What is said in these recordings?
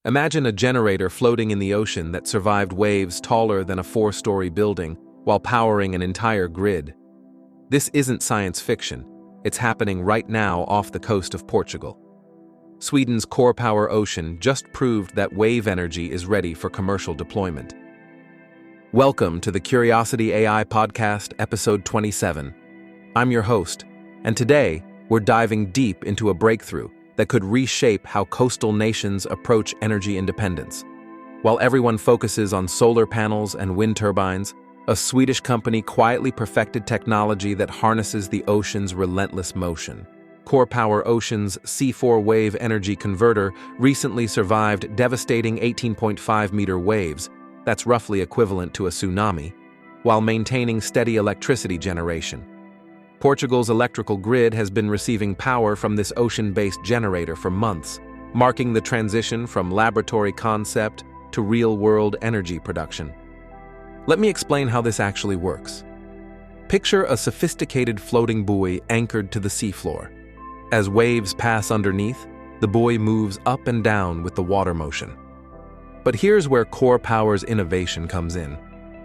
Imagine a generator floating in the ocean that survived waves taller than a 4-story building while powering an entire grid. This isn't science fiction. It's happening right now off the coast of Portugal. Sweden's CorPower Ocean just proved that wave energy is ready for commercial deployment. Welcome to the Curiosity AI Podcast, Episode 27. I'm your host, and today we're diving deep into a breakthrough that could reshape how coastal nations approach energy independence. While everyone focuses on solar panels and wind turbines, a Swedish company quietly perfected technology that harnesses the ocean's relentless motion. CorPower Ocean's C4 wave energy converter recently survived devastating 18.5-meter waves, that's roughly equivalent to a tsunami, while maintaining steady electricity generation. Portugal's electrical grid has been receiving power from this ocean-based generator for months, marking the transition from laboratory concept to real-world energy production. Let me explain how this actually works. Picture a sophisticated floating buoy anchored to the seafloor. As waves pass underneath, the buoy moves up and down with the water motion. But here's where CorPower's innovation comes in.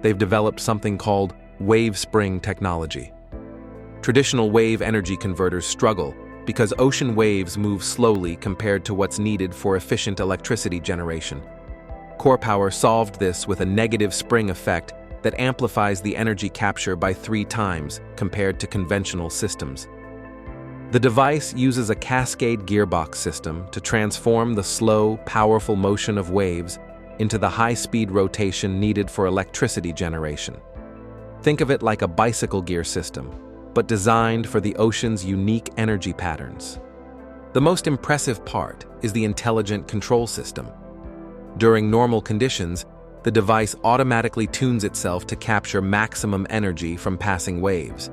They've developed something called WaveSpring technology. Traditional wave energy converters struggle because ocean waves move slowly compared to what's needed for efficient electricity generation. CorPower solved this with a negative spring effect that amplifies the energy capture by 3 times compared to conventional systems. The device uses a cascade gearbox system to transform the slow, powerful motion of waves into the high-speed rotation needed for electricity generation. Think of it like a bicycle gear system, but designed for the ocean's unique energy patterns. The most impressive part is the intelligent control system. During normal conditions, the device automatically tunes itself to capture maximum energy from passing waves.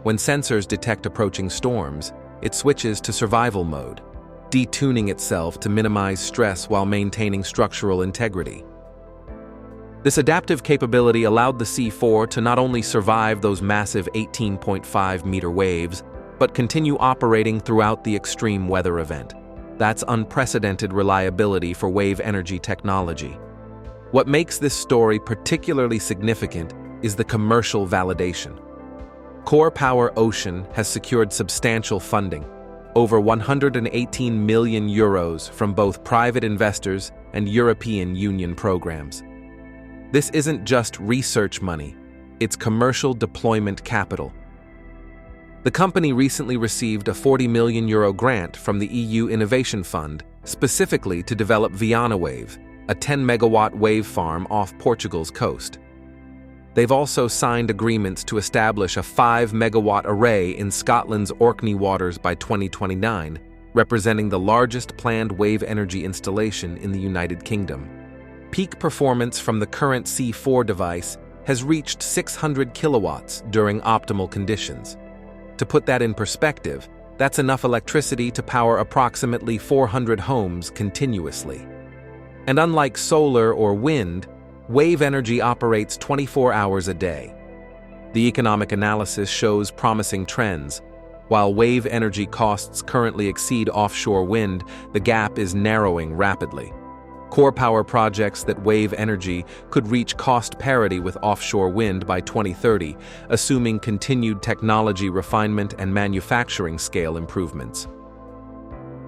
When sensors detect approaching storms, it switches to survival mode, detuning itself to minimize stress while maintaining structural integrity. This adaptive capability allowed the C4 to not only survive those massive 18.5-meter waves, but continue operating throughout the extreme weather event. That's unprecedented reliability for wave energy technology. What makes this story particularly significant is the commercial validation. CorPower Ocean has secured substantial funding, over 118 million euros from both private investors and European Union programs. This isn't just research money, it's commercial deployment capital. The company recently received a 40 million euro grant from the EU Innovation Fund, specifically to develop VianaWave, a 10-megawatt wave farm off Portugal's coast. They've also signed agreements to establish a 5-megawatt array in Scotland's Orkney waters by 2029, representing the largest planned wave energy installation in the United Kingdom. Peak performance from the current C4 device has reached 600 kilowatts during optimal conditions. To put that in perspective, that's enough electricity to power approximately 400 homes continuously. And unlike solar or wind, wave energy operates 24 hours a day. The economic analysis shows promising trends. While wave energy costs currently exceed offshore wind, the gap is narrowing rapidly. CorPower projects that wave energy could reach cost parity with offshore wind by 2030, assuming continued technology refinement and manufacturing scale improvements.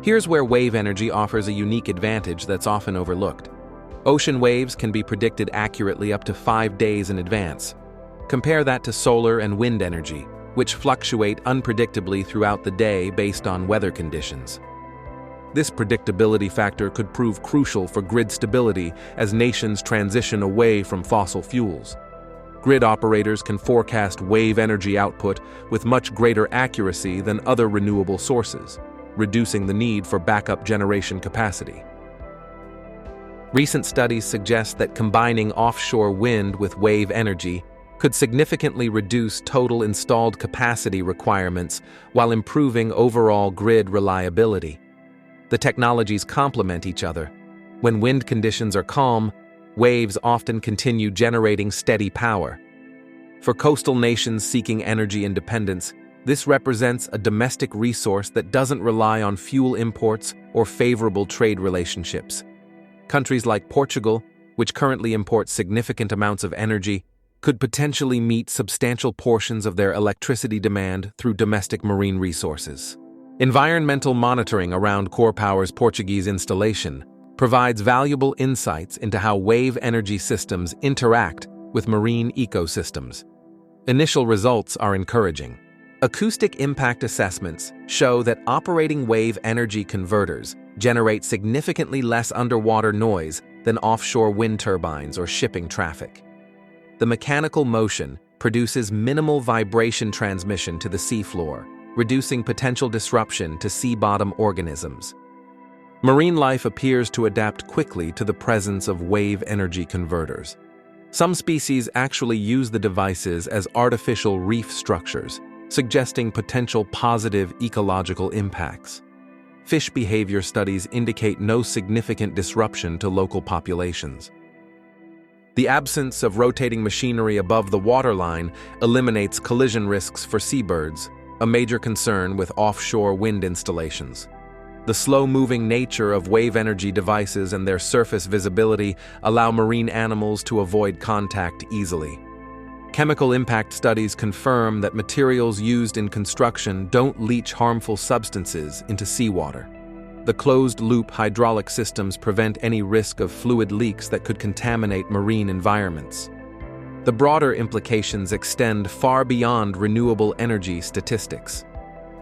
Here's where wave energy offers a unique advantage that's often overlooked. Ocean waves can be predicted accurately up to 5 days in advance. Compare that to solar and wind energy, which fluctuate unpredictably throughout the day based on weather conditions. This predictability factor could prove crucial for grid stability as nations transition away from fossil fuels. Grid operators can forecast wave energy output with much greater accuracy than other renewable sources, reducing the need for backup generation capacity. Recent studies suggest that combining offshore wind with wave energy could significantly reduce total installed capacity requirements while improving overall grid reliability. The technologies complement each other. When wind conditions are calm, waves often continue generating steady power. For coastal nations seeking energy independence, this represents a domestic resource that doesn't rely on fuel imports or favorable trade relationships. Countries like Portugal, which currently import significant amounts of energy, could potentially meet substantial portions of their electricity demand through domestic marine resources. Environmental monitoring around CorPower's Portuguese installation provides valuable insights into how wave energy systems interact with marine ecosystems. Initial results are encouraging. Acoustic impact assessments show that operating wave energy converters generate significantly less underwater noise than offshore wind turbines or shipping traffic. The mechanical motion produces minimal vibration transmission to the seafloor, reducing potential disruption to sea bottom organisms. Marine life appears to adapt quickly to the presence of wave energy converters. Some species actually use the devices as artificial reef structures, suggesting potential positive ecological impacts. Fish behavior studies indicate no significant disruption to local populations. The absence of rotating machinery above the waterline eliminates collision risks for seabirds, a major concern with offshore wind installations. The slow-moving nature of wave energy devices and their surface visibility allow marine animals to avoid contact easily. Chemical impact studies confirm that materials used in construction don't leach harmful substances into seawater. The closed-loop hydraulic systems prevent any risk of fluid leaks that could contaminate marine environments. The broader implications extend far beyond renewable energy statistics.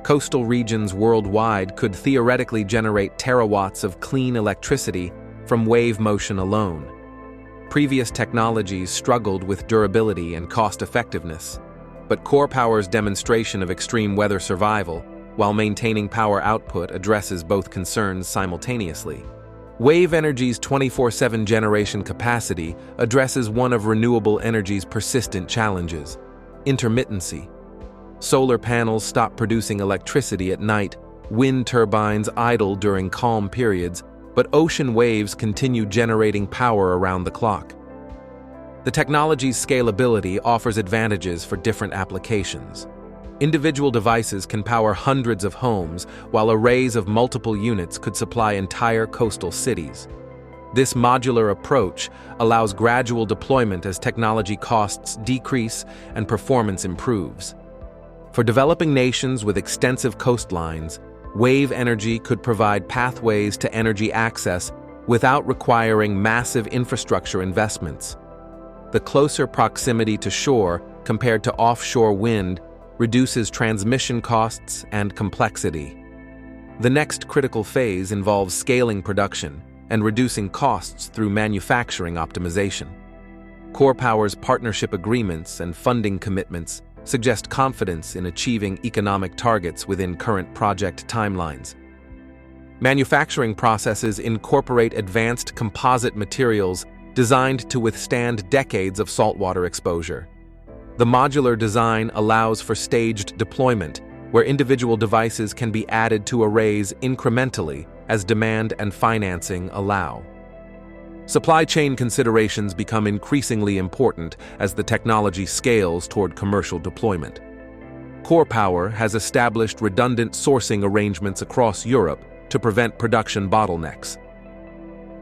Coastal regions worldwide could theoretically generate terawatts of clean electricity from wave motion alone. Previous technologies struggled with durability and cost-effectiveness, but CorPower's demonstration of extreme weather survival, while maintaining power output, addresses both concerns simultaneously. Wave energy's 24/7 generation capacity addresses one of renewable energy's persistent challenges: intermittency. Solar panels stop producing electricity at night, wind turbines idle during calm periods, but ocean waves continue generating power around the clock. The technology's scalability offers advantages for different applications. Individual devices can power hundreds of homes, while arrays of multiple units could supply entire coastal cities. This modular approach allows gradual deployment as technology costs decrease and performance improves. For developing nations with extensive coastlines, wave energy could provide pathways to energy access without requiring massive infrastructure investments. The closer proximity to shore compared to offshore wind reduces transmission costs and complexity. The next critical phase involves scaling production and reducing costs through manufacturing optimization. CorPower's partnership agreements and funding commitments suggest confidence in achieving economic targets within current project timelines. Manufacturing processes incorporate advanced composite materials designed to withstand decades of saltwater exposure. The modular design allows for staged deployment, where individual devices can be added to arrays incrementally as demand and financing allow. Supply chain considerations become increasingly important as the technology scales toward commercial deployment. CorPower has established redundant sourcing arrangements across Europe to prevent production bottlenecks.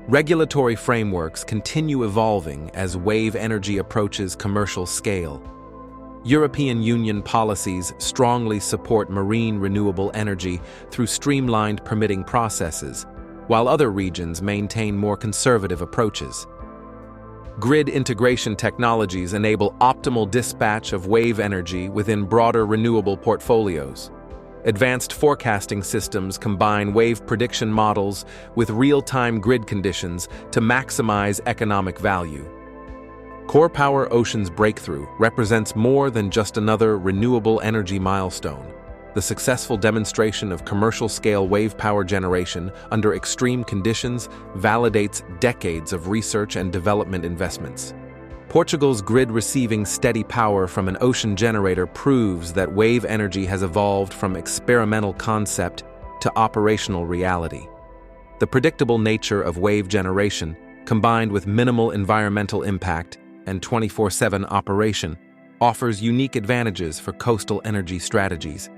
Regulatory frameworks continue evolving as wave energy approaches commercial scale. European Union policies strongly support marine renewable energy through streamlined permitting processes, while other regions maintain more conservative approaches. Grid integration technologies enable optimal dispatch of wave energy within broader renewable portfolios. Advanced forecasting systems combine wave prediction models with real-time grid conditions to maximize economic value. CorPower Ocean's breakthrough represents more than just another renewable energy milestone. The successful demonstration of commercial-scale wave power generation under extreme conditions validates decades of research and development investments. Portugal's grid receiving steady power from an ocean generator proves that wave energy has evolved from experimental concept to operational reality. The predictable nature of wave generation, combined with minimal environmental impact and 24/7 operation, offers unique advantages for coastal energy strategies.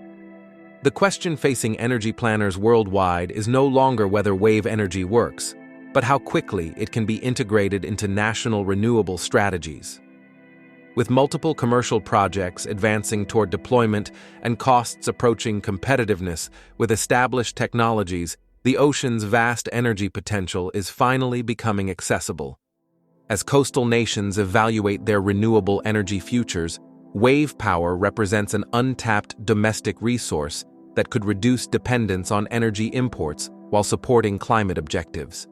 The question facing energy planners worldwide is no longer whether wave energy works, but how quickly it can be integrated into national renewable strategies. With multiple commercial projects advancing toward deployment and costs approaching competitiveness with established technologies, the ocean's vast energy potential is finally becoming accessible. As coastal nations evaluate their renewable energy futures, wave power represents an untapped domestic resource that could reduce dependence on energy imports while supporting climate objectives.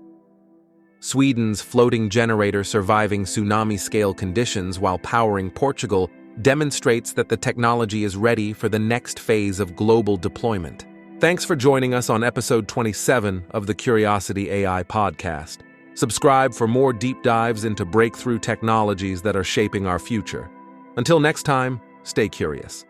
Sweden's floating generator surviving tsunami-scale conditions while powering Portugal demonstrates that the technology is ready for the next phase of global deployment. Thanks for joining us on episode 27 of the Curiosity AI podcast. Subscribe for more deep dives into breakthrough technologies that are shaping our future. Until next time, stay curious.